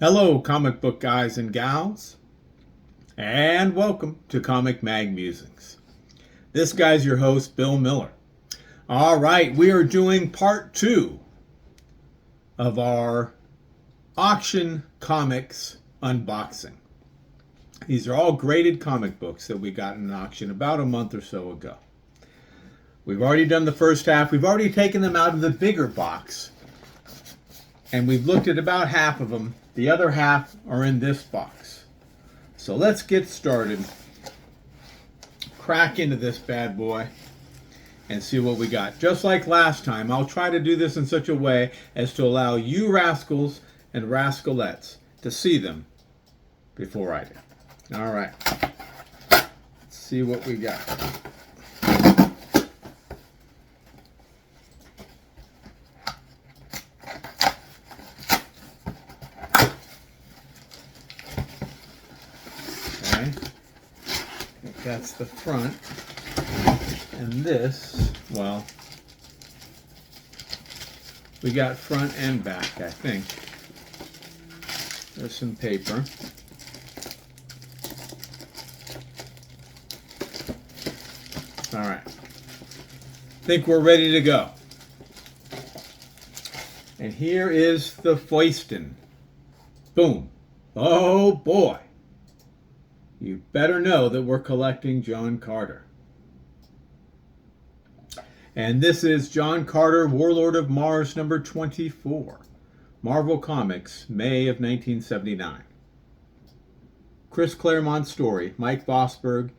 Hello, comic book guys and gals, and welcome to Comic Mag Musings. This guy's your host, Bill Miller. All right, we are doing part 2 of our auction comics unboxing. These are all graded comic books that we got in an auction about a month or so ago. We've already done the first half. We've already taken them out of the bigger box, and we've looked at about half of them. The other half are in this box. So let's get started. Crack into this bad boy and see what we got. Just like last time, I'll try to do this in such a way as to allow you rascals and rascalettes to see them before I do. All right. Let's see what we got. That's the front, and this, well, we got front and back, I think. There's some paper. All right, I think we're ready to go. And here is the foistin'. Boom. Oh boy. You better know that we're collecting John Carter. And this is John Carter, Warlord of Mars, number 24. Marvel Comics, May of 1979. Chris Claremont story, Mike Vosberg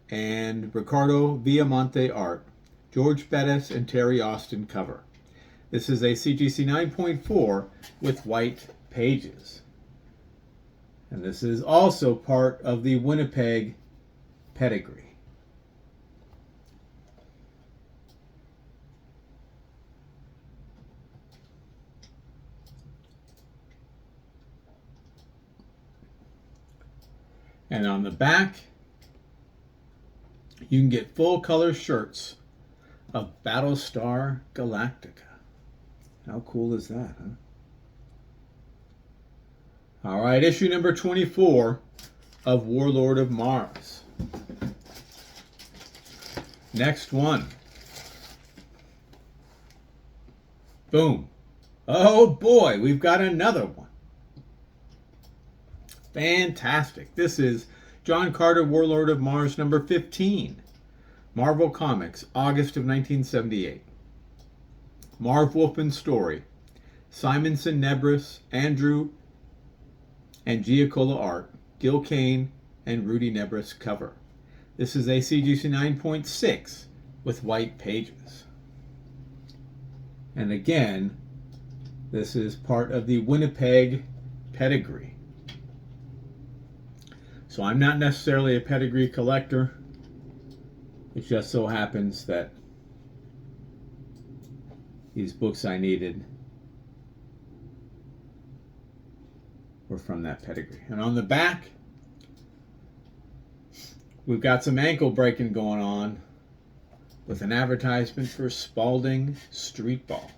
and Ricardo Villamonte art, George Bettis and Terry Austin cover. This is a CGC 9.4 with white pages. And this is also part of the Winnipeg Pedigree. And on the back, you can get full color shirts of Battlestar Galactica. How cool is that, huh? All right, issue number 24 of Warlord of Mars. Next one. Boom. Oh boy, we've got another one. Fantastic. This is John Carter, Warlord of Mars, number 15. Marvel Comics, August of 1978. Marv Wolfman story. Simonson Nebris, Andrew and Giacola art, Gil Kane and Rudy Nebris cover. This is a CGC 9.6 with white pages. And again, this is part of the Winnipeg Pedigree. So I'm not necessarily a pedigree collector. It just so happens that these books I needed were from that pedigree. And on the back, we've got some ankle breaking going on with an advertisement for Spalding Street Ball.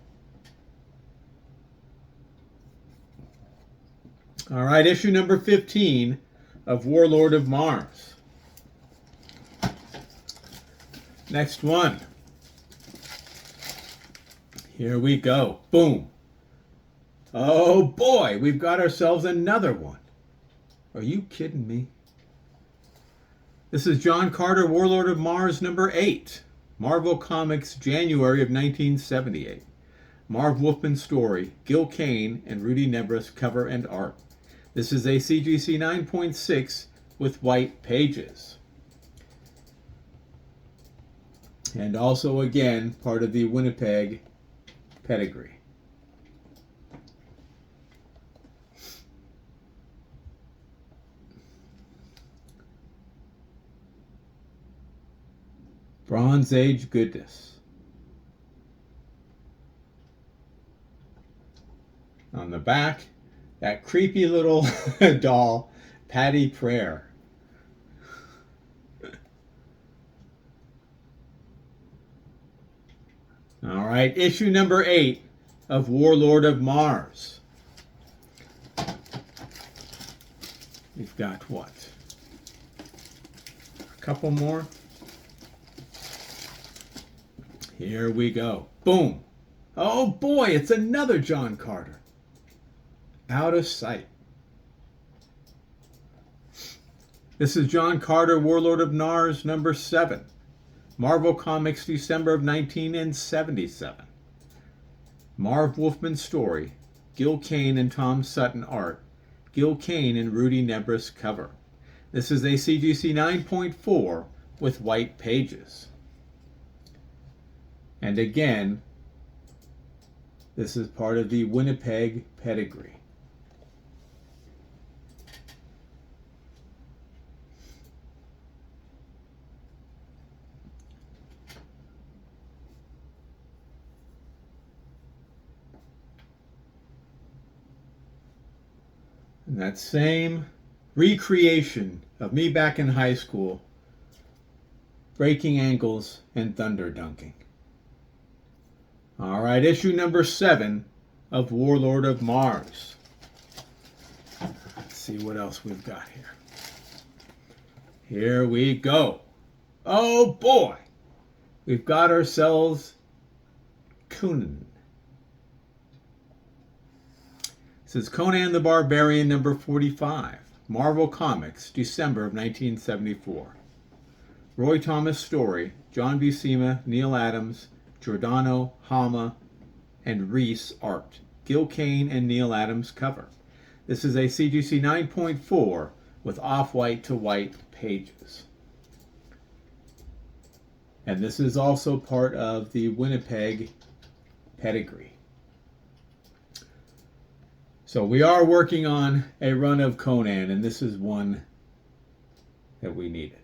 All right, issue number 15 of Warlord of Mars. Next one. Here we go. Boom. Oh boy, we've got ourselves another one. Are you kidding me? This is John Carter, Warlord of Mars, number 8. Marvel Comics, January of 1978. Marv Wolfman story, Gil Kane and Rudy Nebris cover and art. This is a CGC 9.6 with white pages. And also again, part of the Winnipeg Pedigree. Bronze Age goodness. On the back, that creepy little doll, Patty Prayer. All right, issue number 8 of Warlord of Mars. We've got what? A couple more. Here we go. Boom. Oh boy, it's another John Carter. Out of Sight. This is John Carter, Warlord of Nars, number 7. Marvel Comics, December of 1977. Marv Wolfman story. Gil Kane and Tom Sutton art. Gil Kane and Rudy Nebris cover. This is a CGC 9.4 with white pages. And again, this is part of the Winnipeg Pedigree. And that same recreation of me back in high school, breaking ankles and thunder dunking. All right, issue number 7 of Warlord of Mars. Let's see what else we've got here. Here we go. Oh boy, we've got ourselves Conan. This is Conan the Barbarian, number 45. Marvel Comics, December of 1974. Roy Thomas story, John Buscema, Neil Adams, Giordano, Hama, and Reese art. Gil Kane and Neil Adams cover. This is a CGC 9.4 with off-white to white pages. And this is also part of the Winnipeg Pedigree. So we are working on a run of Conan, and this is one that we needed.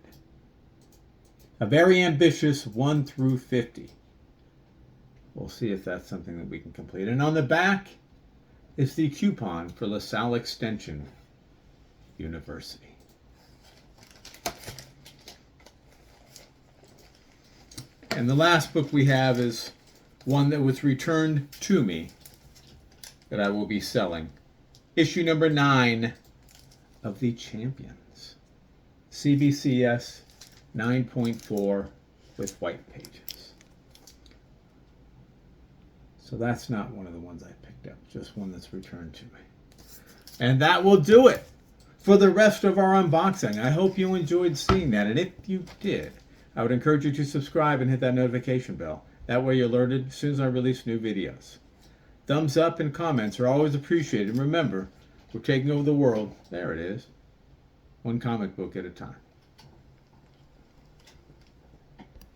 A very ambitious 1 through 50. We'll see if that's something that we can complete. And on the back is the coupon for LaSalle Extension University. And the last book we have is one that was returned to me that I will be selling. Issue number 9 of the Champions. CBCS 9.4 with white pages. So that's not one of the ones I picked up, just one that's returned to me. And that will do it for the rest of our unboxing. I hope you enjoyed seeing that. And if you did, I would encourage you to subscribe and hit that notification bell. That way you're alerted as soon as I release new videos. Thumbs up and comments are always appreciated. And remember, we're taking over the world. There it is. One comic book at a time.